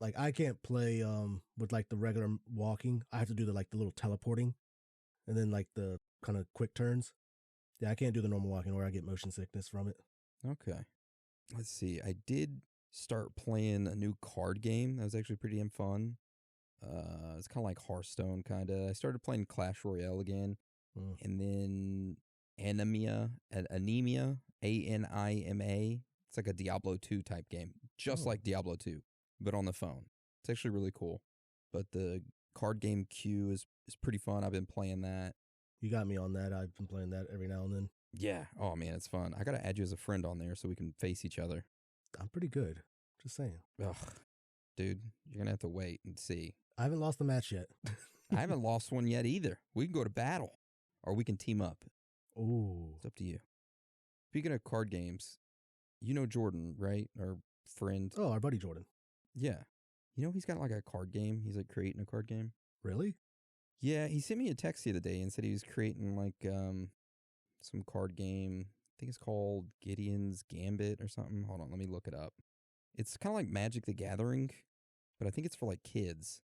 Like, I can't play with like the regular walking. I have to do the little teleporting, and then like the kind of quick turns. Yeah, I can't do the normal walking, or I get motion sickness from it. Okay. Let's see. I did start playing a new card game that was actually pretty damn fun. It's kind of like Hearthstone, kind of. I started playing Clash Royale again, and then Anemia, Anima. It's like a Diablo 2 type game, just like Diablo 2, but on the phone. It's actually really cool. But the card game queue is pretty fun. I've been playing that. You got me on that. I've been playing that every now and then. Yeah. Oh, man, it's fun. I got to add you as a friend on there so we can face each other. I'm pretty good. Just saying. Ugh. Dude, you're going to have to wait and see. I haven't lost the match yet. I haven't lost one yet either. We can go to battle, or we can team up. Ooh. It's up to you. Speaking of card games, you know Jordan, right? Our friend. Oh, our buddy Jordan. Yeah. You know he's got like a card game? He's like creating a card game. Really? Yeah, he sent me a text the other day and said he was creating like some card game. I think it's called Gideon's Gambit or something. Hold on, let me look it up. It's kind of like Magic the Gathering, but I think it's for like kids.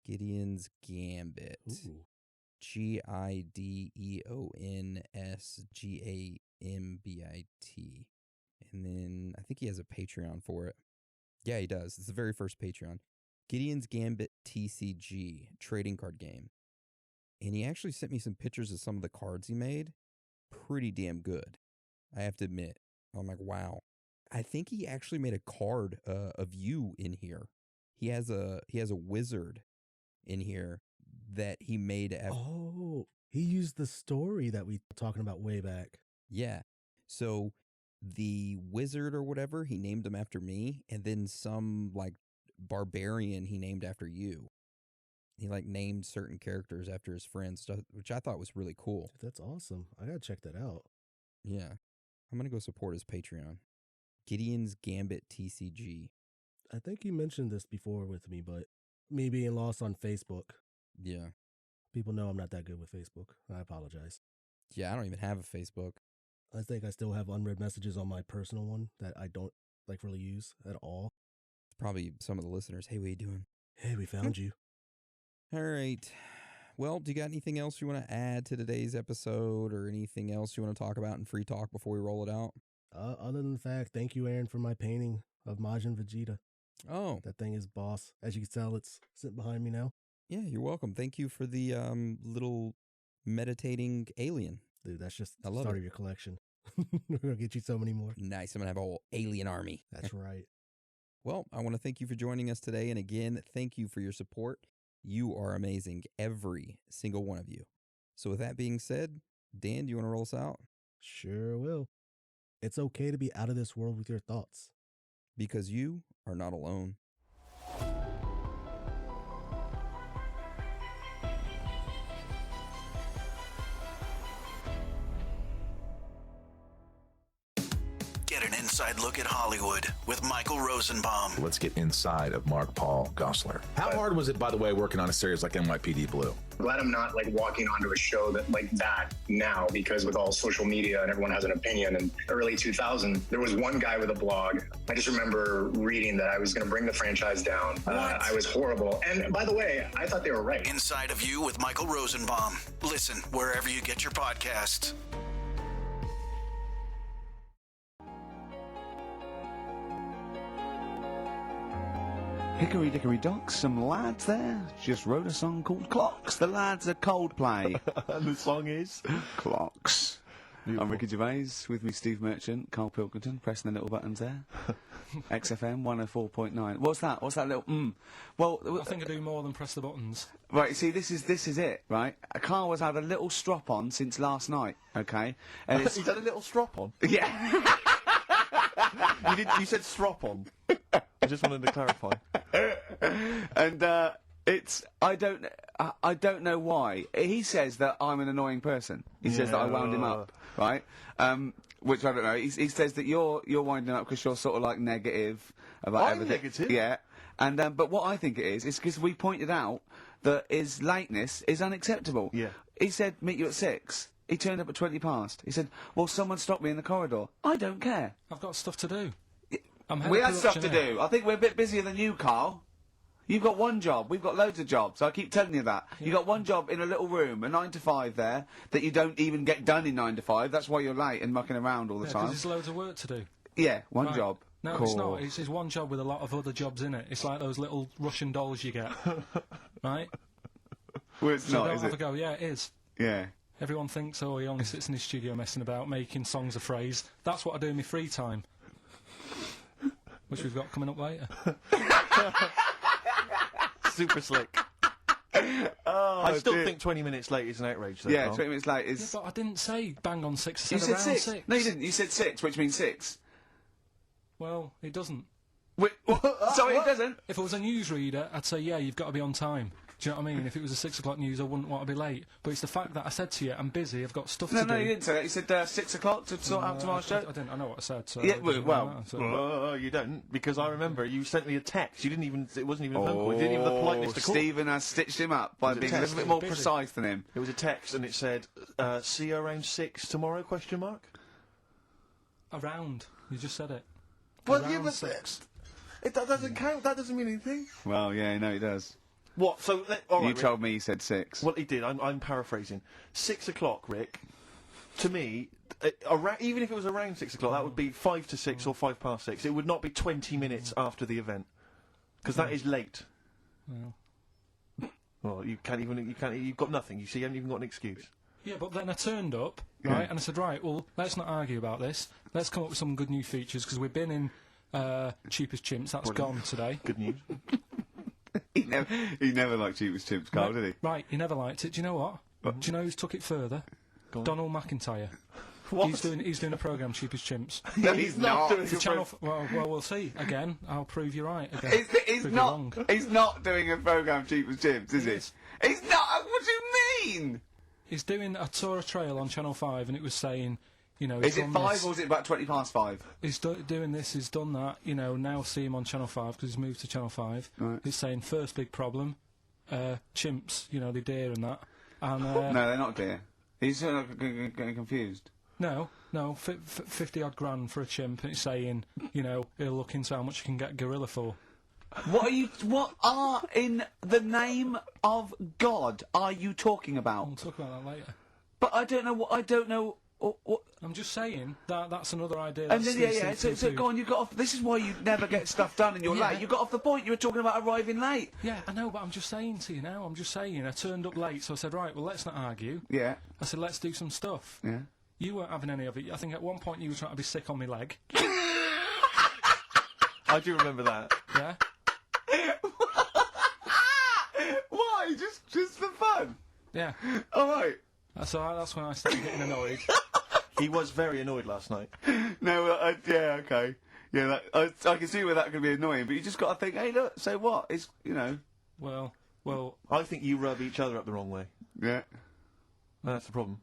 Gideon's Gambit. Ooh. GIDEONSGAMBIT. And then I think he has a Patreon for it. Yeah, he does. It's the very first Patreon. Gideon's Gambit TCG, trading card game. And he actually sent me some pictures of some of the cards he made. Pretty damn good, I have to admit. I'm like, wow. I think he actually made a card of you in here. He has a wizard in here that he made. Oh, he used the story that we were talking about way back. Yeah. So the wizard or whatever, he named him after me, and then some like barbarian he named after you. He like named certain characters after his friends, which I thought was really cool. Dude, that's awesome. I gotta check that out. Yeah. I'm gonna go support his Patreon. Gideon's Gambit TCG. I think you mentioned this before with me, but me being lost on Facebook. Yeah. People know I'm not that good with Facebook. I apologize. Yeah, I don't even have a Facebook. I think I still have unread messages on my personal one that I don't like really use at all. Probably some of the listeners. Hey, what are you doing? Hey, we found you. All right. Well, do you got anything else you want to add to today's episode, or anything else you want to talk about in free talk before we roll it out? Other than the fact, thank you, Aaron, for my painting of Majin Vegeta. Oh. That thing is boss. As you can tell, it's sitting behind me now. Yeah, you're welcome. Thank you for the little meditating alien. Dude, that's just the start of your collection. We're going to get you so many more. Nice. I'm going to have a whole alien army. That's right. Well, I want to thank you for joining us today. And again, thank you for your support. You are amazing, every single one of you. So with that being said, Dan, do you want to roll us out? Sure will. It's okay to be out of this world with your thoughts. Because you are not alone. Get an inside look at Hollywood with Michael Rosenbaum. Let's get inside of Mark Paul Gosselaar. How hard was it, by the way, working on a series like NYPD Blue? Glad I'm not like walking onto a show that like that now, because with all social media and everyone has an opinion. In early 2000, there was one guy with a blog. I just remember reading that I was going to bring the franchise down. I was horrible. And by the way, I thought they were right. Inside of You with Michael Rosenbaum. Listen wherever you get your podcasts. Hickory dickory dock, some lads there just wrote a song called Clocks. The lads are Coldplay. And the song is? Clocks. Beautiful. I'm Ricky Gervais, with me Steve Merchant, Carl Pilkington, pressing the little buttons there. XFM 104.9. What's that? What's that little Well, I think I do more than press the buttons. Right, see, this is it, right? Carl has had a little strop on since last night, okay? And He's had a little strop on? Yeah. You said strop on. I just wanted to clarify. And I don't know why. He says that I'm an annoying person. He says that I wound him up, right? Which I don't know. He says that you're winding up because you're sort of like negative about everything. Negative? Yeah. And but what I think it is because we pointed out that his lateness is unacceptable. Yeah. He said meet you at 6. He turned up at 20 past. He said, well, someone stopped me in the corridor. I don't care. I've got stuff to do. We had stuff to do. I think we're a bit busier than you, Carl. You've got one job. We've got loads of jobs. I keep telling you that. You've got one job in a little room, a 9 to 5 there, that you don't even get done in 9 to 5. That's why you're late and mucking around all the time. Because there's loads of work to do. Yeah, one Right. job. No, it's not. It's one job with a lot of other jobs in it. It's like those little Russian dolls you get, right? Well, it's So not, don't is have it? a go. Yeah, it is. Yeah. Everyone thinks, oh, he only sits in his studio messing about, making songs of phrase. That's what I do in my free time. Which we've got coming up later. Super slick. I still think 20 minutes late is an outrage, though. Yeah, Carl. 20 minutes late Yeah, is... but I didn't say bang on 6, I You said said around 6. 6. No, you didn't. You said 6, which means 6. Well, it doesn't. Wait, sorry, it doesn't. If I was a newsreader, I'd say, yeah, you've got to be on time. Do you know what I mean? If it was a 6 o'clock news, I wouldn't want to be late. But it's the fact that I said to you, I'm busy, I've got stuff to do. No, you didn't say that. You said 6 o'clock to sort out tomorrow's show. I didn't. I know what I said. So Yeah, it doesn't well, really matter, so- You don't, because I remember you sent me a text. You didn't even. It wasn't even a phone call. You didn't even have the politeness to call. Stephen has stitched him up by Was it being a text? little bit more Busy. precise than him. It was a text, and it said, "See you around 6 tomorrow?" Question mark. Around. You just said it. Well, Around yeah, but 6. that doesn't count. That doesn't mean anything. Well, yeah, no, he does. What? So all right, You Rick. told me he said 6. Well, he did. I'm paraphrasing. 6 o'clock, Rick. To me, even if it was around 6 o'clock, that would be 5 to 6 or 5 past 6. It would not be 20 minutes after the event, because that is late. Well, you can't even. You can't. You've got nothing. You see, you haven't even got an excuse. Yeah, but then I turned up, right, and I said, right, well, let's not argue about this. Let's come up with some good new features, because we've been in Cheapest Chimps. That's gone today. Good news. He never liked Cheapest Chimps, Carl, did he? Right, he never liked it. Do you know what? Do you know who's took it further? Go on. Donald McIntyre. What? He's doing a programme, Cheapest Chimps. No, he's not. doing It's a a channel. Well, we'll see. Again, I'll prove you right. Again. He's Prove you not. wrong. He's not doing a program Cheapest Chimps, is he? is. He's not. What do you mean? He's doing a tour of trail on Channel 5, and it was saying, you know, Is he's it done 5 this. or is it about 20 past 5? He's doing this, he's done that, you know, now see him on Channel 5 because he's moved to Channel 5. Right. He's saying, first big problem, chimps, you know, they're deer and that. And, No, they're not dear. He's getting confused. no, 50 odd grand for a chimp, and it's saying, you know, he'll look into how much you can get gorilla for. What are, in the name of God, are you talking about? We'll talk about that later. But I don't know what... I'm just saying that that's another idea. And that's then, still so seems to go on, you got off... This is why you never get stuff done and you're Yeah. late. You got off the point. You were talking about arriving late. Yeah, I know, but I'm just saying to you now, I turned up late, so I said, right, well, let's not argue. Yeah, I said, let's do some stuff. yeah. You weren't having any of it. I think at one point you were trying to be sick on my leg. I do remember that. Yeah? Why? Just for fun? Yeah. All right. So that's when I started getting annoyed. He was very annoyed last night. No, yeah, okay. Yeah, I can see where that could be annoying, but you just got to think, hey, look, so what? It's, you know... Well, I think you rub each other up the wrong way. Yeah. That's the problem.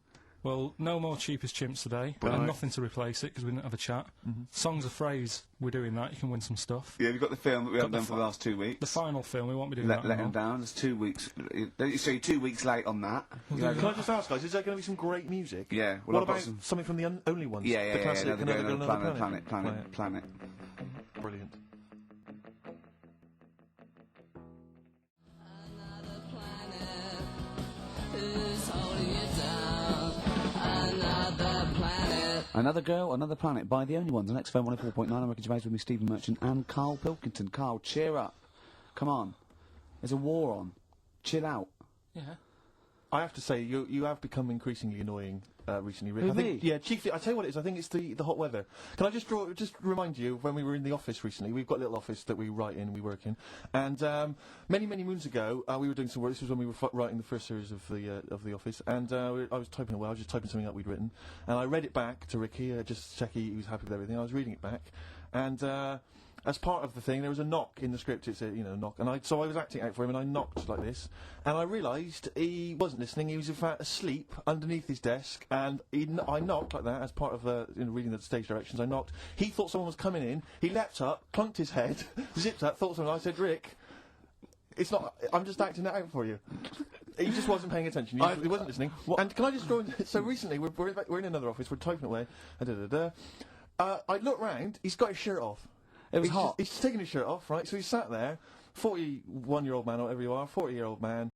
no more Cheapest Chimps today, Right. and nothing to replace it because we didn't have a chat. Songs of phrase, we're doing that. You can win some stuff. Yeah, we've got the film that we haven't the done for the last 2 weeks. The final film, we won't be doing Let that. him now. down. It's 2 weeks. So you're 2 weeks late on that. Can I just ask, guys, is there going to be some great music? Yeah, well, What I've got about some- something from the Only Ones? Yeah, The classic Another Girl, Another Another Planet. Planet. Brilliant. Another Girl, Another Planet by The Only Ones. The next phone 104.9. I'm Ricky Gervais with me, Stephen Merchant and Carl Pilkington. Carl, cheer up. Come on. There's a war on. Chill out. Yeah. I have to say, you have become increasingly annoying recently, Rick. Who, I think, me? yeah, chiefly, I tell you what it is. I think it's the hot weather. Can I just remind you of when we were in the office recently? We've got a little office that we write in, we work in, and many moons ago we were doing some work. This was when we were writing the first series of the office, and I was typing away. I was just typing something up we'd written, and I read it back to Ricky just to check he was happy with everything. I was reading it back, and. As part of the thing, there was a knock in the script. It said, knock, and so I was acting out for him, and I knocked like this, and I realised he wasn't listening. He was in fact asleep underneath his desk, and I knocked like that as part of reading the stage directions. I knocked. He thought someone was coming in. He leapt up, clunked his head, zipped up, thought someone. I said, Rick, it's not. I'm just acting that out for you. He just wasn't paying attention. He wasn't listening. And can I just throw in? So recently, we're in another office. We're typing away. I look round. He's got his shirt off. It was hot. He's taking his shirt off, right? So he's sat there, 41-year-old man, or whatever you are, 40-year-old man,